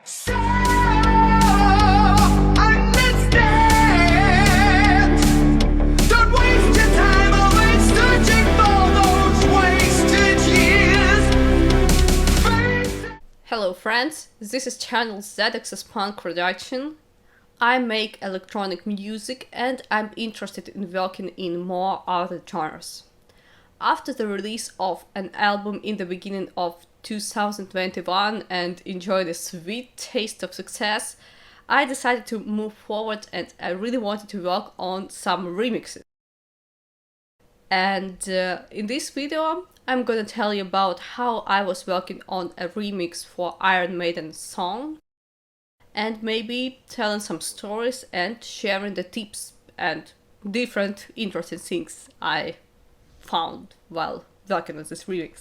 So understand. Don't waste your time always searching for those wasted years. Hello friends, this is channel ZX's Punk Production. I make electronic music and I'm interested in working in more other genres. After the release of an album in the beginning of 2021 and enjoy the sweet taste of success, I decided to move forward and I really wanted to work on some remixes. And in this video, I'm gonna tell you about how I was working on a remix for Iron Maiden song, and maybe telling some stories and sharing the tips and different interesting things I found while working on this remix.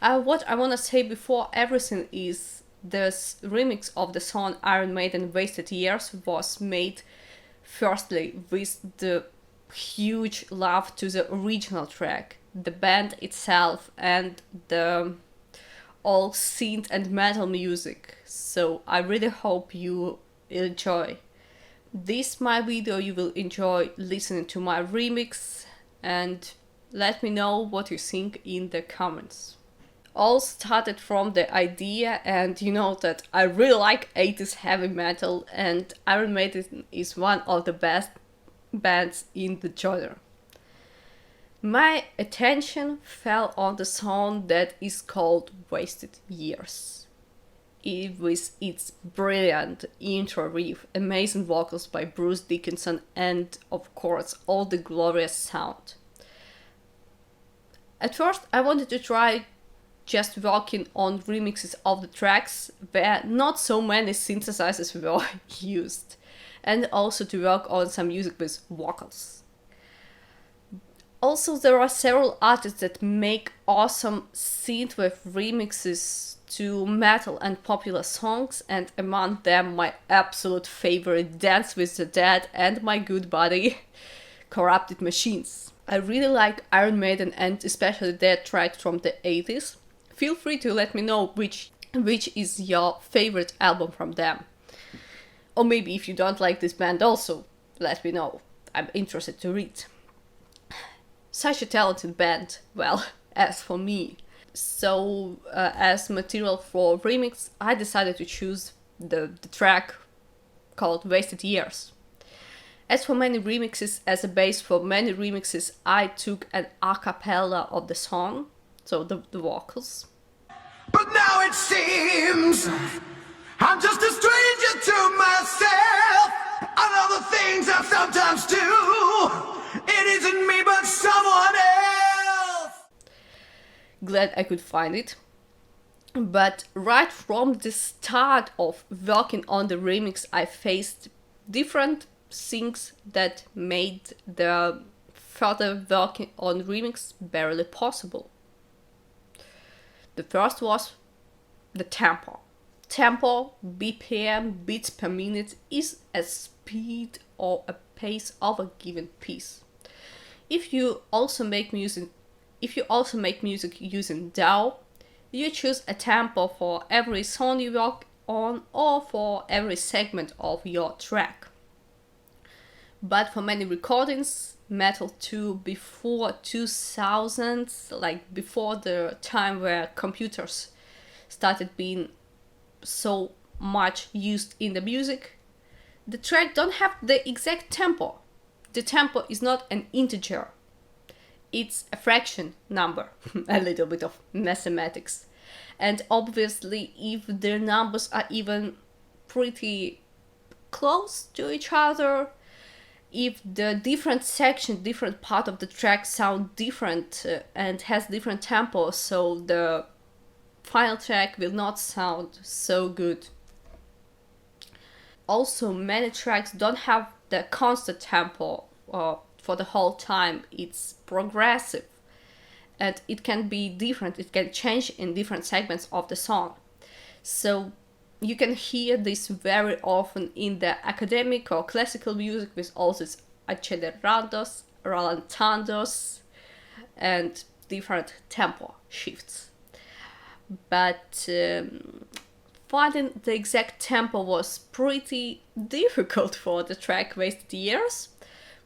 What I want to say before everything is this remix of the song Iron Maiden Wasted Years was made firstly with the huge love to the original track, the band itself and the all synth and metal music. So I really hope you enjoy this my video. You will enjoy listening to my remix and let me know what you think in the comments. All started from the idea, and you know that I really like 80s heavy metal and Iron Maiden is one of the best bands in the genre. My attention fell on the song that is called Wasted Years. With its brilliant intro riff, amazing vocals by Bruce Dickinson, and of course all the glorious sound. At first I wanted to try just working on remixes of the tracks where not so many synthesizers were used, and also to work on some music with vocals. Also, there are several artists that make awesome synthwave remixes to metal and popular songs, and among them my absolute favorite Dance with the Dead and my good buddy Corrupted Machines. I really like Iron Maiden and especially their track from the 80s. Feel free to let me know which is your favorite album from them. Or maybe if you don't like this band also, let me know. I'm interested to read. Such a talented band, well, as for me. So, as material for remix, I decided to choose the track called Wasted Years. As for many remixes, as a base for many remixes, I took an a cappella of the song, so the vocals. But now it seems I'm just a stranger to myself. I know the things I sometimes do. It isn't me but someone else. Glad I could find it. But right from the start of working on the remix, I faced different things that made the further working on remix barely possible. The first was the tempo. Tempo, BPM, beats per minute, is a speed or a pace of a given piece. If you also make music using DAW, you choose a tempo for every song you work on or for every segment of your track. But for many recordings, metal too, before 2000s, like before the time where computers started being so much used in the music, the track don't have the exact tempo. The tempo is not an integer. It's a fraction number, a little bit of mathematics. And obviously, if the numbers are even pretty close to each other, if the different section, different part of the track sound different and has different tempo, so the final track will not sound so good. Also, many tracks don't have the constant tempo for the whole time. It's progressive and it can be different. It can change in different segments of the song. So you can hear this very often in the academic or classical music with all these accelerados, ralentandos, and different tempo shifts. But finding the exact tempo was pretty difficult for the track wasted years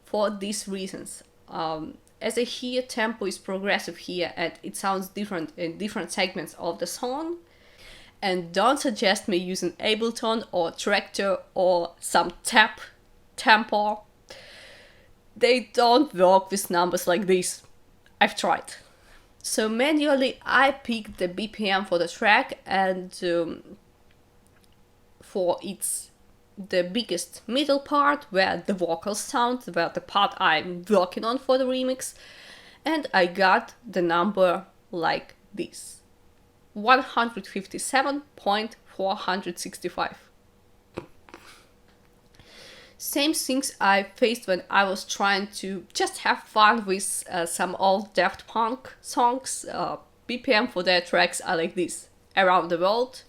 for these reasons. As I hear, tempo is progressive here and it sounds different in different segments of the song. And don't suggest me using Ableton or Tractor or some tempo. They don't work with numbers like this. I've tried. So manually I picked the BPM for the track, and for the biggest middle part where the vocals sound, where the part I'm working on for the remix, and I got the number like this: 157.465. Same things I faced when I was trying to just have fun with some old Daft Punk songs. BPM for their tracks are like this: Around the World,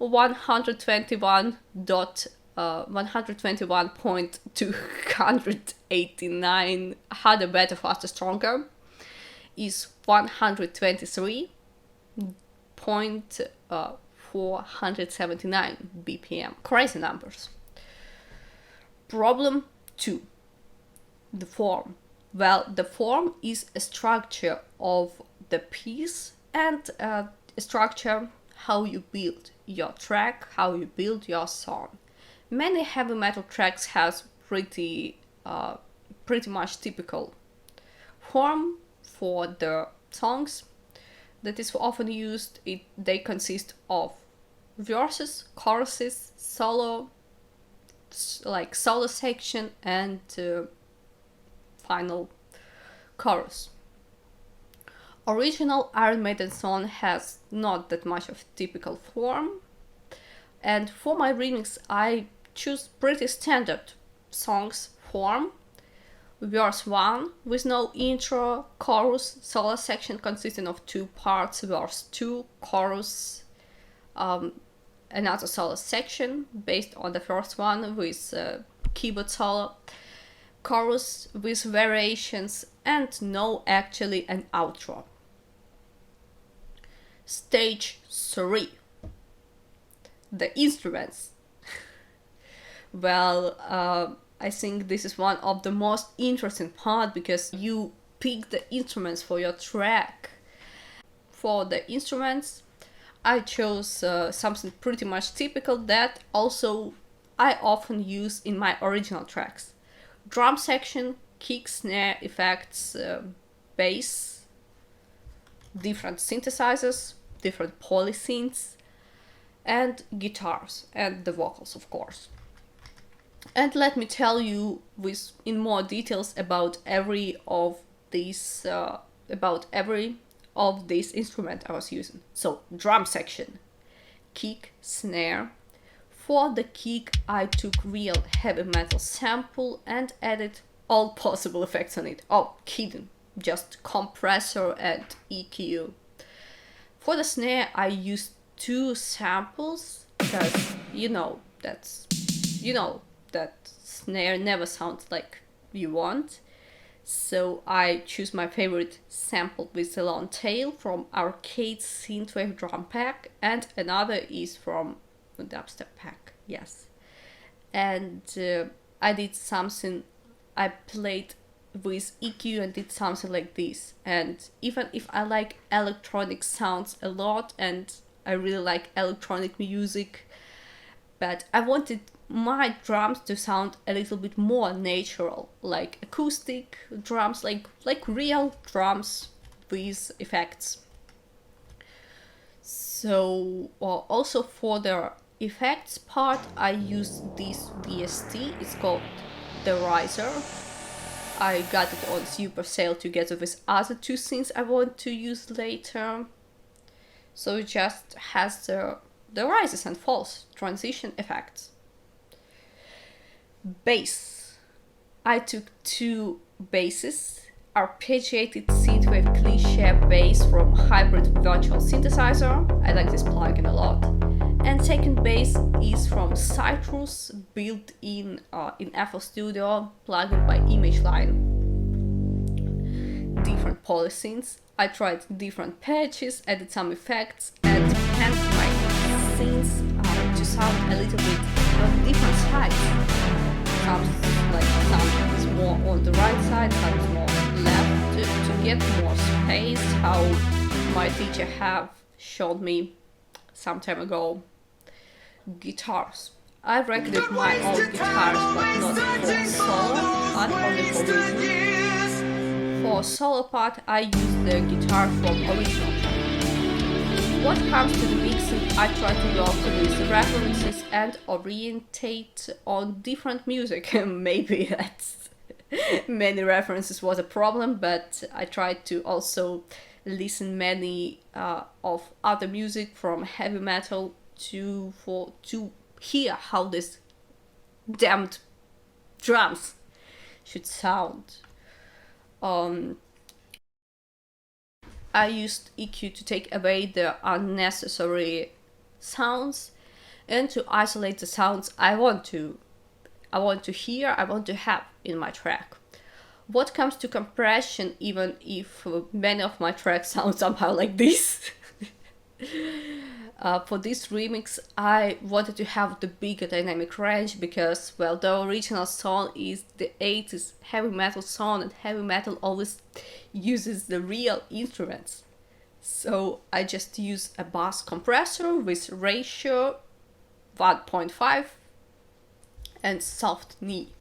121.289. Harder, Better, Faster, Stronger is 123.479 BPM. Crazy numbers. Problem 2. The form. Well, the form is a structure of the piece and a structure how you build your track, how you build your song. Many heavy metal tracks has pretty much typical form for the songs that is often used. They consist of verses, choruses, solo section, and final chorus. Original Iron Maiden song has not that much of typical form, and for my remix I choose pretty standard songs form. Verse 1 with no intro, chorus, solo section consisting of 2 parts, verse 2, chorus, another solo section based on the first one with keyboard solo, chorus with variations, and actually an outro. Stage 3. The instruments. Well, I think this is one of the most interesting part because you pick the instruments for your track. For the instruments, I chose something pretty much typical that also I often use in my original tracks. Drum section, kick, snare, effects, bass, different synthesizers, different polysynths, and guitars, and the vocals, of course. And let me tell you in more details about every of these instrument I was using. So, drum section, kick, snare. For the kick, I took real heavy metal sample and added all possible effects on it. Oh, kidding, just compressor and EQ. For the snare, I used 2 samples because that snare never sounds like you want. So I choose my favorite sample with the long tail from Arcade Synthwave drum pack, and another is from the dubstep pack, yes. And I did something, I played with EQ and did something like this. And even if I like electronic sounds a lot and I really like electronic music, but I wanted my drums to sound a little bit more natural, like acoustic drums, like real drums with effects. So, also for the effects part, I use this VST. It's called the Riser. I got it on super sale together with other 2 things I want to use later. So it just has the rises and falls transition effects. Bass. I took 2 basses, arpeggiated synthwave cliche bass from Hybrid Virtual Synthesizer. I like this plugin a lot. And second bass is from Citrus, built in FL Studio, plugin by ImageLine. Different polysynths. I tried different patches, added some effects, and enhanced my synths sound a little bit on different sides. Some is more on the right side, some is more left, to get more space, how my teacher have showed me some time ago. Guitars. I recorded my own guitars, but not for solo, but only for music. For solo part, I use the guitar from original track. What comes to the mixing, I try to work with references and orientate on different music. Maybe that's many references was a problem, but I tried to also listen many of other music from heavy metal to hear how this damned drums should sound. I used EQ to take away the unnecessary sounds and to isolate the sounds I want to hear, I want to have in my track. What comes to compression, even if many of my tracks sound somehow like this, for this remix I wanted to have the bigger dynamic range because, well, the original song is the 80s heavy metal song, and heavy metal always uses the real instruments. So I just use a bass compressor with ratio 1.5 and soft knee.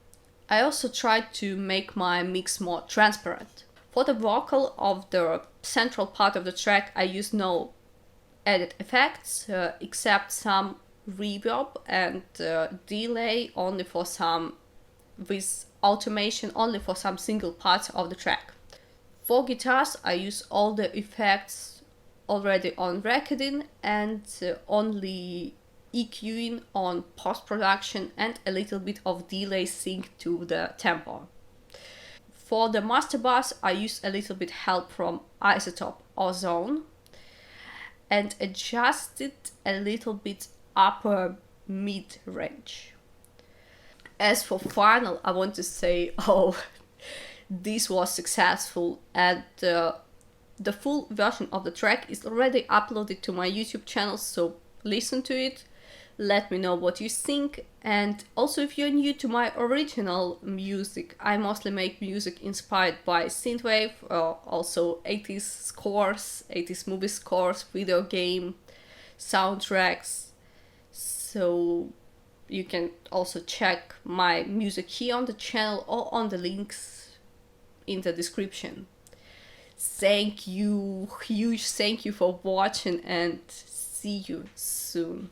I also tried to make my mix more transparent. For the vocal of the central part of the track, I use no added effects except some reverb and delay only for some, with automation only for some single parts of the track. For guitars, I use all the effects already on recording and only EQing on post-production and a little bit of delay sync to the tempo. For the master bass, I use a little bit help from Isotope Ozone and adjusted a little bit upper mid range. As for final, I want to say, this was successful, and the full version of the track is already uploaded to my YouTube channel, so listen to it, let me know what you think. And also, if you're new to my original music, I mostly make music inspired by synthwave, also 80s scores, 80s movie scores, video game soundtracks. So you can also check my music here on the channel or on the links in the description. Thank you, huge thank you for watching, and see you soon.